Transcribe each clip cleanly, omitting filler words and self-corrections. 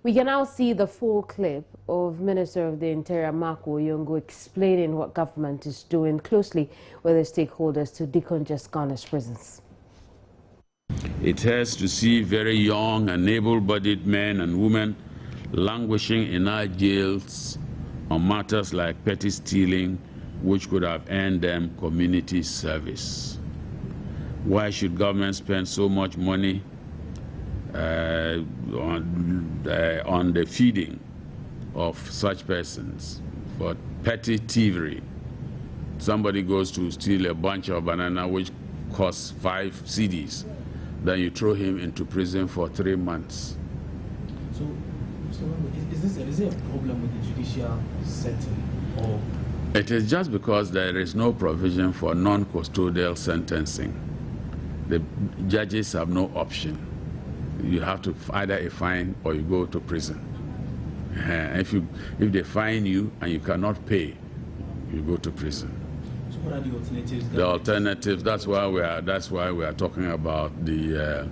We can now see the full clip of Minister of the Interior Marco Oyongo explaining what government is doing closely with the stakeholders to decongest Ghana's prisons. It hurts to see very young and able-bodied men and women languishing in our jails on matters like petty stealing, which could have earned them community service. Why should government spend so much money on the feeding of such persons for petty thievery? Somebody goes to steal a bunch of banana which costs 5 cedis. Then you throw him into prison for 3 months. So is there a problem with the judicial setting? Or? It is just because there is no provision for non-custodial sentencing. The judges have no option. You have to either a fine or you go to prison. If they fine you and you cannot pay, you go to prison. So what are the alternatives? The alternatives. That's why we are talking about the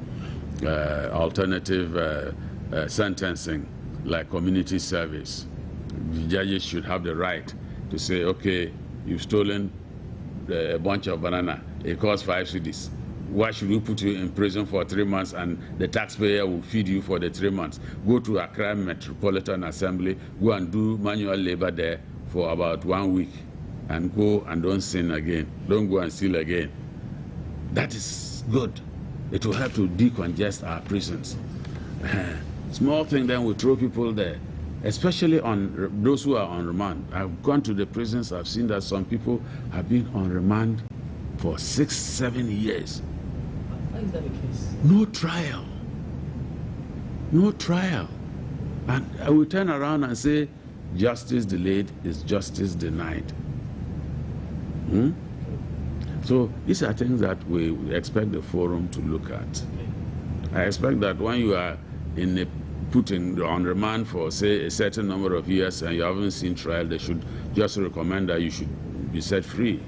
alternative sentencing, like community service. The judges should have the right to say, okay, you've stolen a bunch of banana. It costs 5 cedis. Why should we put you in prison for 3 months and the taxpayer will feed you for the 3 months? Go to Accra Metropolitan Assembly, go and do manual labor there for about 1 week and go and don't sin again. Don't go and steal again. That is good. It will help to decongest our prisons. Small thing, then we throw people there, especially on those who are on remand. I've gone to the prisons, I've seen that some people have been on remand for 6, 7 years. Why is that the case? No trial. No trial. And I will turn around and say, justice delayed is justice denied. So these are things that we expect the forum to look at. I expect that when you are put on remand for, say, a certain number of years and you haven't seen trial, they should just recommend that you should be set free.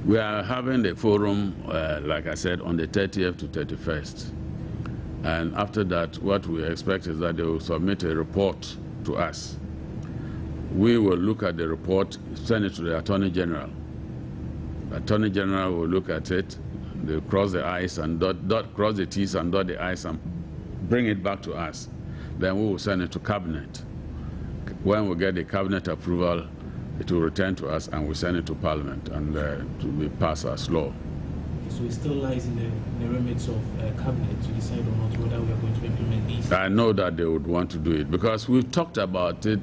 We are having the forum, like I said, on the 30th to 31st. And after that, what we expect is that they will submit a report to us. We will look at the report, send it to the Attorney General. The Attorney General will look at it, they'll cross the I's and cross the T's and dot the I's and bring it back to us. Then we will send it to Cabinet. When we get the Cabinet approval, it will return to us and we send it to Parliament and to be passed as law. So it still lies in the remits of Cabinet to decide or not whether we are going to implement these? I know that they would want to do it because we've talked about it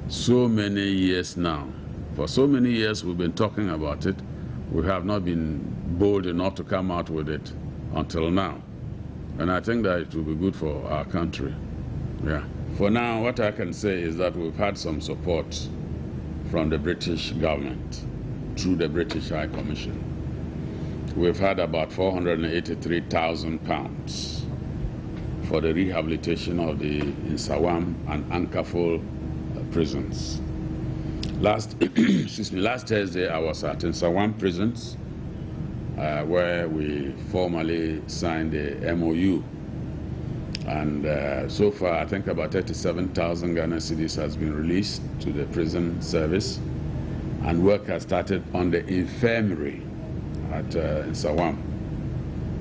so many years now. For so many years we've been talking about it. We have not been bold enough to come out with it until now. And I think that it will be good for our country. Yeah. For now, what I can say is that we've had some support from the British government through the British High Commission. We've had about £483,000 for the rehabilitation of the Nsawam and Ankaful prisons. Last Thursday, I was at Nsawam prisons, where we formally signed the MOU. And so far, I think about 37,000 Ghana cedis has been released to the prison service. And work has started on the infirmary at Nsawam,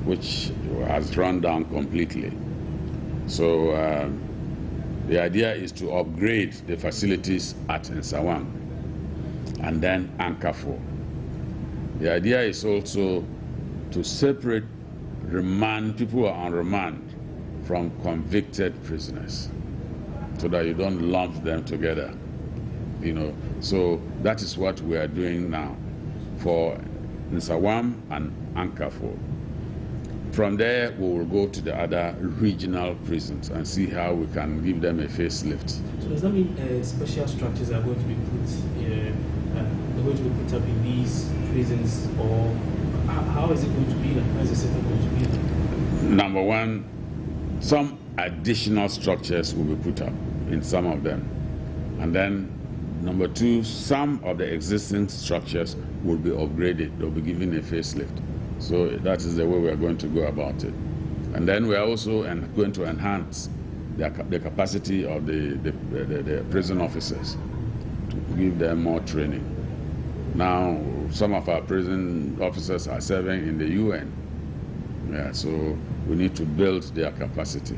which has run down completely. So the idea is to upgrade the facilities at Nsawam and then Ankafo. The idea is also to separate people who are on remand from convicted prisoners so that you don't lump them together. So that is what we are doing now for Nsawam and Ankafo. From there, we will go to the other regional prisons and see how we can give them a facelift. So does that mean special structures are going to be they're going to be put up in these prisons, or how is it going to be like? How is the setup going to be like? Number one, some additional structures will be put up in some of them. And then, number two, some of the existing structures will be upgraded. They'll be given a facelift. So that is the way we are going to go about it. And then we are also going to enhance the capacity of the prison officers, to give them more training. Now, some of our prison officers are serving in the UN. Yeah, so we need to build their capacity.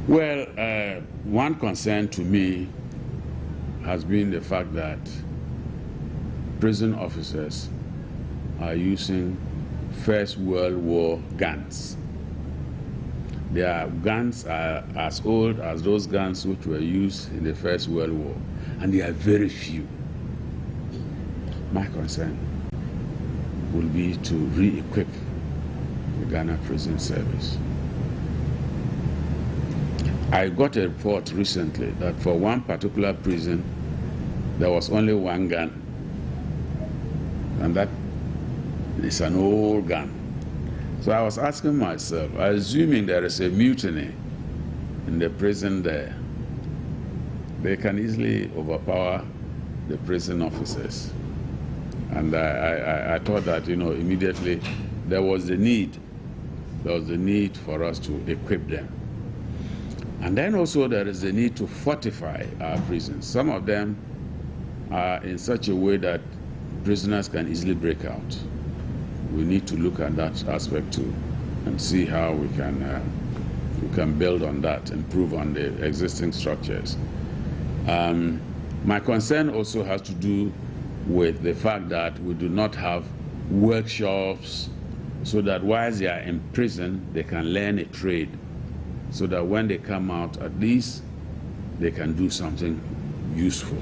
Well, one concern to me has been the fact that prison officers are using First World War guns. Their guns are as old as those guns which were used in the First World War, and they are very few. My concern will be to re-equip the Ghana Prison Service. I got a report recently that for one particular prison, there was only one gun, and that is an old gun. So I was asking myself, assuming there is a mutiny in the prison there, they can easily overpower the prison officers. And I thought that, immediately there was the need for us to equip them. And then also there is the need to fortify our prisons. Some of them are in such a way that prisoners can easily break out. We need to look at that aspect too and see how we can build on that, improve on the existing structures. My concern also has to do with the fact that we do not have workshops so that while they are in prison, they can learn a trade, so that when they come out, at least they can do something useful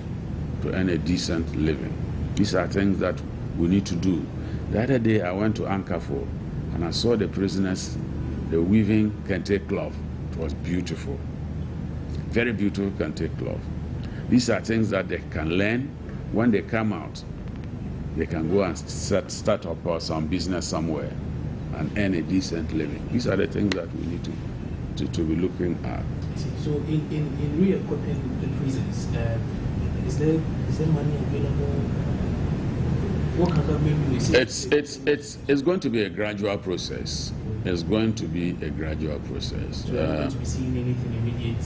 to earn a decent living. These are things that we need to do. The other day I went to Ankafo and I saw the prisoners, the weaving kente cloth. It was beautiful. Very beautiful kente cloth. These are things that they can learn. When they come out, they can go and start up some business somewhere and earn a decent living. These are the things that we need to be looking at. So in re-equipping the prisons, is there money available? What can government do? It's going to be a gradual process. It's going to be a gradual process. So we're going to be seeing anything immediate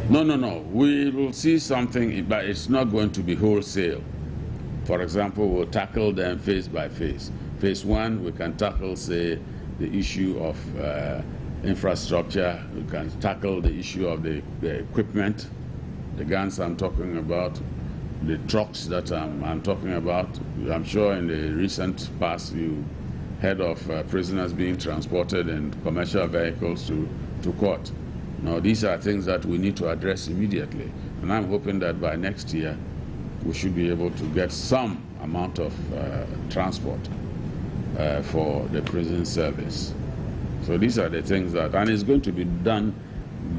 anytime? No. We will see something, but it's not going to be wholesale. For example, we'll tackle them phase by phase. Phase one, we can tackle, say, the issue of infrastructure. We can tackle the issue of the equipment, the guns I'm talking about, the trucks that I'm talking about. I'm sure in the recent past you heard of prisoners being transported in commercial vehicles to court. Now, these are things that we need to address immediately, and I'm hoping that by next year we should be able to get some amount of transport for the prison service. So these are the things that, and it's going to be done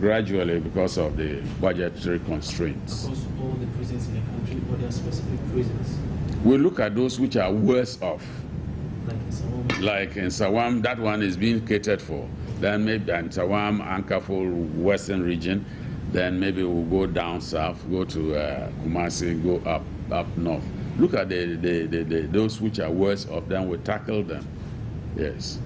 gradually because of the budgetary constraints. Across all the prisons in the country, or there are specific prisons? We look at those which are worse off. Like in Sawam? Like in Sawam, that one is being catered for. Then maybe in Sawam, Ankafo, Western region, then maybe we'll go down south, go to Kumasi, go up north. Look at those which are worse off, then we tackle them. Yes.